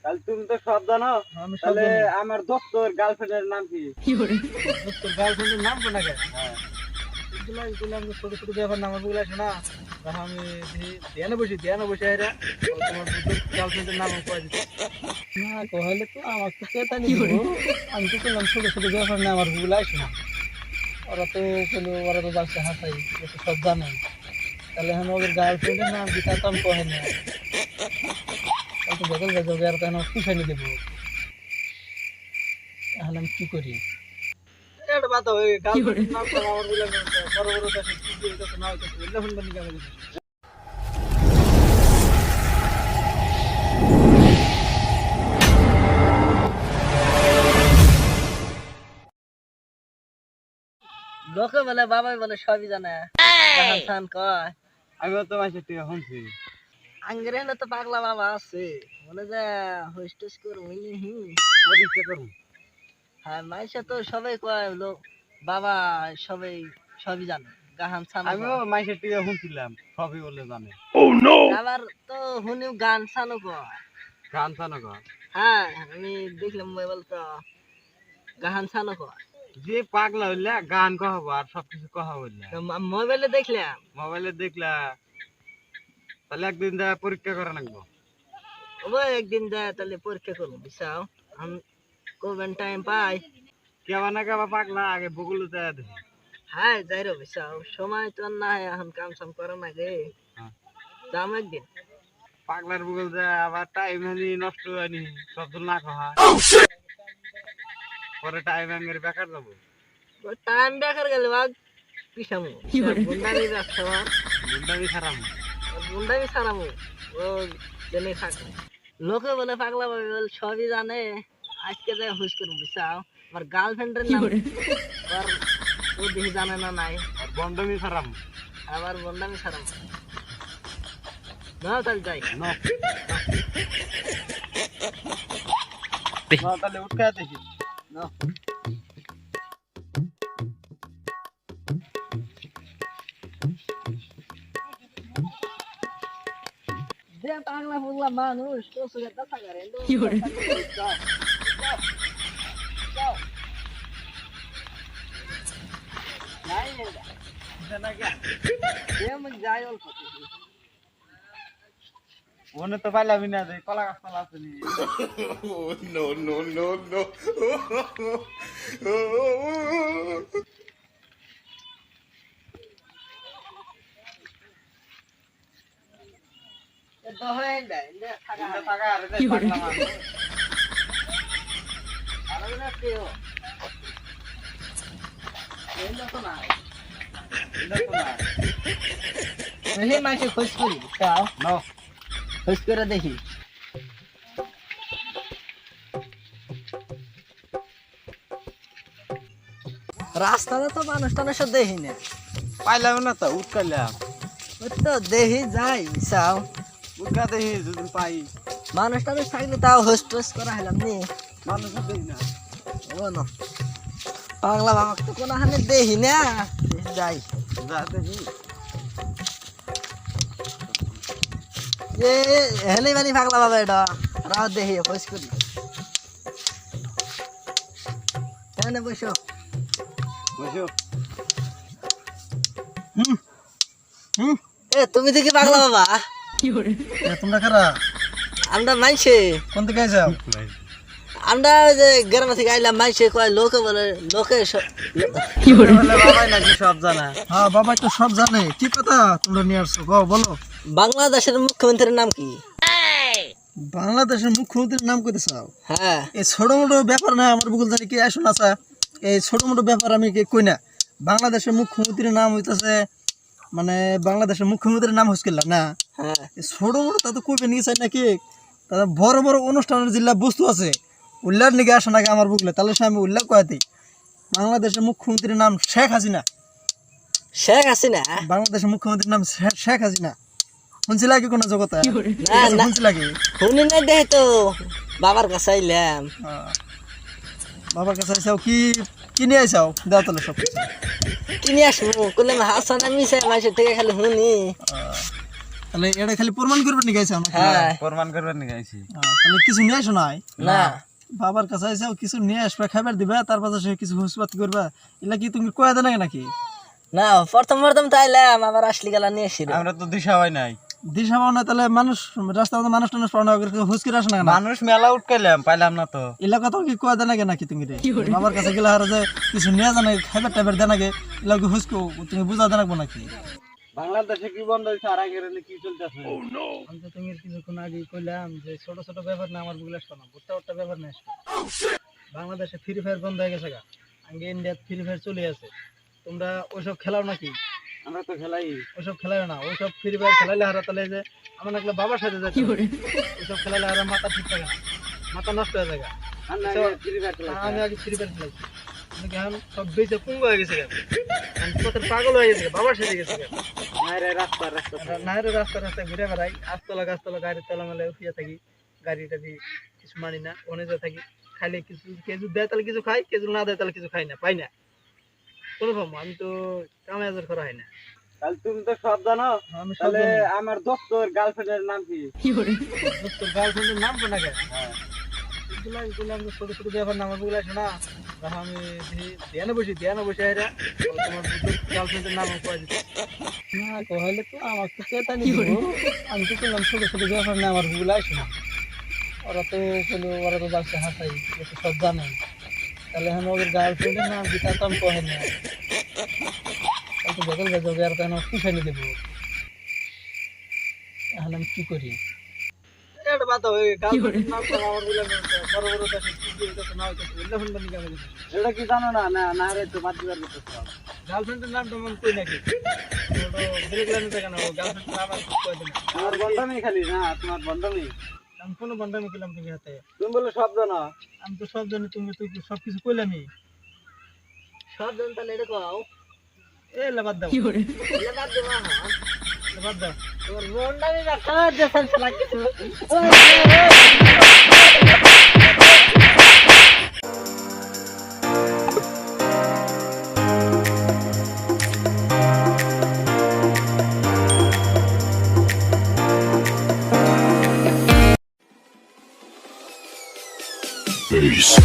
তাহলে তুমি তো সব জানো। আমি সব তাহলে জানি। আমার দোস্তর গার্লফ্রেন্ডের নাম কি? তোর গার্লফ্রেন্ডের নাম কোন আগে? হ্যাঁ। এগুলো আমি ছোট ছোট ব্যাপার না আমার বলে না। দেখো আমি ধ্যানে বসে এরা তোমার গার্লফ্রেন্ডের নাম কয়ে দিচ্ছি। না কহলে তো আমার তো চেতানি দিব। আমি তো বললাম ছোট ছোট ব্যাপার না আমার ভুল আসে না। ওরা তো বাচ্চা হাসাই এ তো সব জানে। তাহলে এখন ওদের গার্লফ্রেন্ডের নাম কি তা তো আমি কহে না। তাহলে তো বদল যাবে আর তখন কুশানি দেবো। তাহলে আমি কি করি? এটা বাদ দাও এই গার্লফ্রেন্ডের নাম তো আমার বলে বড় বড় দেশে কি দিয়ে এটা না হইতো এলে ফোন বানি গাবে। লোকে বলে বাবাই বলে সবই জানে জাহান খান কয় আমিও তো মাসে তুই শুনছি। আঙ্গরে হলে তো পাগলা বাবা আছে বলে যে হোস্টেস করবো পরীক্ষা করবো। হ্যাঁ মাইসা তো সবাই কয় লোক বাবা সবাই সবই জানে গাহান ছান আমিও মাসে তুই শুনছিলাম সবই বলে জানে। আবার তো শুনিও গান ছানো কয় গান চানো কর। হ্যাঁ আমি দেখলাম মোবাইল তো গাহান ছানো কয় যে পাগলা হইলে গান কহাবো আর সবকিছু কহা বললে মোবাইলে দেখলাম মোবাইলে দেখলা। তাহলে একদিন যা পরীক্ষা করা লাগবো। ও একদিন যায় তাহলে পরীক্ষা করবো বিশাও আমি কোবেন টাইম পাই কেবা না কেবা পাগলা আগে বগুলো যায় দেখি। হ্যাঁ যাই রে বিশাও সময় তো আর নাই এখন কাম সাম করে না গে হ্যাঁ। যাম একদিন পাগলার বগুল যায় আবার টাইম হানি নষ্ট হয়নি সব তো না কহা। পরে টাইম হাঙ্গের বেকার যাবো। টাইম বেকার গেলে বাগ পিছামু গুন্ডামি ব্যবসা গুন্ডামি খারাপ। গুন্ডামি ছাড়ামু ও জেনে থাকে লোকে বলে পাগলা ভাবে বলে সবই জানে আজকে যাই হুশ করুন বুঝছাও আমার গার্লফ্রেন্ডের নাম আর ও দেখি জানে না নাই আর বন্ডামি খারাপ। আবার গুন্ডামি ছাড়ামু না তাহলে যাই ন তাহলে উঠকা দেখি। না যে পাগলা পাগলা মানুষ তো সুগে কথা করে কি করে নাই যাই অল্প মনে তো পাইলাম না যে কলা গাছ পালা আছে নি। No, no, no, no. তো হয়ে যায় থাকা এটা টাকা আর এটা পাগলা মানুষ। আর না কেউ এলো তো না এটা তো না। এই মাইকে খোঁজ করি তাও ন খোঁজ করে দেখি রাস্তাতে তো মানুষ টানুষ দেখি না পাইলাম না তো উঠকাইলাম। ওই তো দেখি যাই বিশাও উঠকা দেখি যদি পাই। মানুষ টানুষ থাকলে তাও হোস্ট টোস্ট করা হলাম নি মানুষ দেখি না। ও না পাগলা বাবা তো কোনো হানে দেখি না যাই যা দেখি। যে হেলে মানে পাগলা বাবা এটা রাও দেখি খোঁজ করি কেন বসো বসো। এ তুমি দেখি পাগলা বাবা তোমরা খারা আমরা মাইছে কোন থেকে যাও? আমরা যে গ্রাম থেকে আইলাম মাইছে কয় লোকে বলে লোকে বাবাই নাকি সব জানা। হ্যাঁ বাবা তো সব জানে কি কথা তোমরা নিয়ে আসছো বলো বাংলাদেশের মুখ্যমন্ত্রীর নাম কি বাংলাদেশের মুখ্যমন্ত্রীর নাম কইতে চাও? হ্যাঁ এই ছোট মোটো ব্যাপার না আমার বকুল জানি কি আসুন আসা এই ছোট মোটো ব্যাপার আমি কই না। বাংলাদেশের মুখ্যমন্ত্রীর নাম হইতাছে মানে বাংলাদেশের মুখ্যমন্ত্রীর নাম হইছিল না হ্যাঁ এই ছোট মোটো তা তো কইবে নিয়ে চাই নাকি তাদের বড় বড় অনুষ্ঠানের জিল্লা বস্তু আছে উল্লার নিকে আসে নাকি আমার বুকলে তাহলে সে আমি উল্লাহ কয়াতি বাংলাদেশের মুখ্যমন্ত্রীর নাম শেখ হাসিনা। শেখ হাসিনা বাংলাদেশের মুখ্যমন্ত্রীর নাম শেখ হাসিনা শুনছিলা কি কোনো জগতে না না শুনছিলা কি শুনি না দেখে তো বাবার কাছে আইলাম বাবার কাছে আইসাও কি কি নিয়ে আইসাও দাও তাহলে সব কিছু। কিনে আসবো করলাম হাসান আমি মাসের থেকে খালি শুনি তাহলে এটা খালি প্রমাণ করবে নি গাইছে আমাকে হ্যাঁ প্রমাণ করবেন নি গাইছি তাহলে কিছু নিয়ে আসো নাই না বাবার কাছে আইসা কিছু নিয়ে আসবে খাবার দিবে তারপর সে কিছু হুসপাত করবা এলা কি তুমি কয়া দেনা নাকি না প্রথম তাইলাম আবার আসলি গেলা নিয়ে এসেছিল আমরা তো দিশা হয় নাই দিশা পাও না তাহলে মানুষ রাস্তা মানুষ টানুষ পাও না হুসকির আসে না কেন? মানুষ মেলা উঠকাইলাম পাইলাম না তো এলাকা তো কি কয়া দেনা নাকি তুমি রে বাবার কাছে গেলে আর যে কিছু নিয়ে জানা খাবার টাইবার দেনাকে এলাকা হুসকো তুমি বুঝা দেনাকবো নাকি বাংলাদেশে কি বন্ধ হয়েছে আর আগে কি চলতেছে আমি তো তুমি কিছুক্ষণ আগে কইলাম যে ছোট ছোট ব্যাপার না আমার বুগলা শোনা বুঝতে একটা ব্যাপার না বাংলাদেশে ফ্রি ফায়ার বন্ধ হয়ে গেছে গা আগে ইন্ডিয়াত ফ্রি ফায়ার চলে আছে তোমরা ওইসব খেলাও নাকি আমরা তো খেলাই ওইসব খেলাও না ওইসব ফ্রি ফায়ার খেলাইলে হারা তাহলে যে আমার একলা বাবার সাথে যাচ্ছে ওইসব খেলাইলে হারা মাথা ঠিক থাকে না মাথা নষ্ট হয়ে যায় আমি আগে ফ্রি ফায়ার খেলাইছি আমি এখন সব বেঁচে পুঙ্গ হয়ে গেছে পথের পাগল হয়ে গেছে বাবার সাথে গেছে রাস্তা নাহের রাস্তা ঘুরে বেড়াই গাছতলা গাড়ির তলা মেলে উঠিয়ে থাকি গাড়িটা দিয়ে কিছু মানি না ওনে যা থাকি খাইলে কিছু কেজু দেয় তাহলে কিছু খাই কেজু না দেয় তাহলে কিছু খাই না পাই না কোনো ভাবো আমি তো কামে আজার করা হয় না তাহলে তুমি তো সব জানো আমি সব তাহলে আমার দোস্তর গার্লফ্রেন্ডের নাম কি তোর গার্লফ্রেন্ডের নাম তো না কেন এগুলো আমি ছোট ছোট ব্যাপার না আমার বুঝলে আছে না আমি ধ্যানে বসে এরা তোমার গার্লফ্রেন্ডের নাম কয়ে দিতে না কহলে তো আমার তো চেতা নিব আমি তো বললাম ছোট ছোট ব্যাপার না আমার বুঝলে আছে না ওরা তো ওরা তো বাচ্চা হাসাই সব জানে তাহলে এখন ওদের গার্লফ্রেন্ডের নাম কি তা তো আমি কহে না তো বদল গেছে আর কেন পিছানি দেবো এখন আমি কি করি এটা বাদ দাও গার্লফ্রেন্ডের নাম তো আমার বলে বড় বড় দেশে কি দিয়ে এটা নাও তো বললে ফোন বানি কেমন এটা কি জানো না না না রে তো বাদ দিবার কথা গার্লফ্রেন্ডের নাম তো মন কই নাকি ওটা ব্রেক লাইনে থাকে না ও গার্লফ্রেন্ডের নাম আর কই দেন আমার বন্ধমি খালি না তোমার বন্ধমি আমি কোনো বন্ধামি করলাম তুমি হাতে তুমি বলে সব জানো আমি তো সব জানি তুমি তো সব কিছু কইলামই সব জানি তাহলে এটা কও এ বাদ দাও বাদ দাও না বাদ দাও তোমার বন্ধামি রাখা যেসব খেলা কিছু Peace.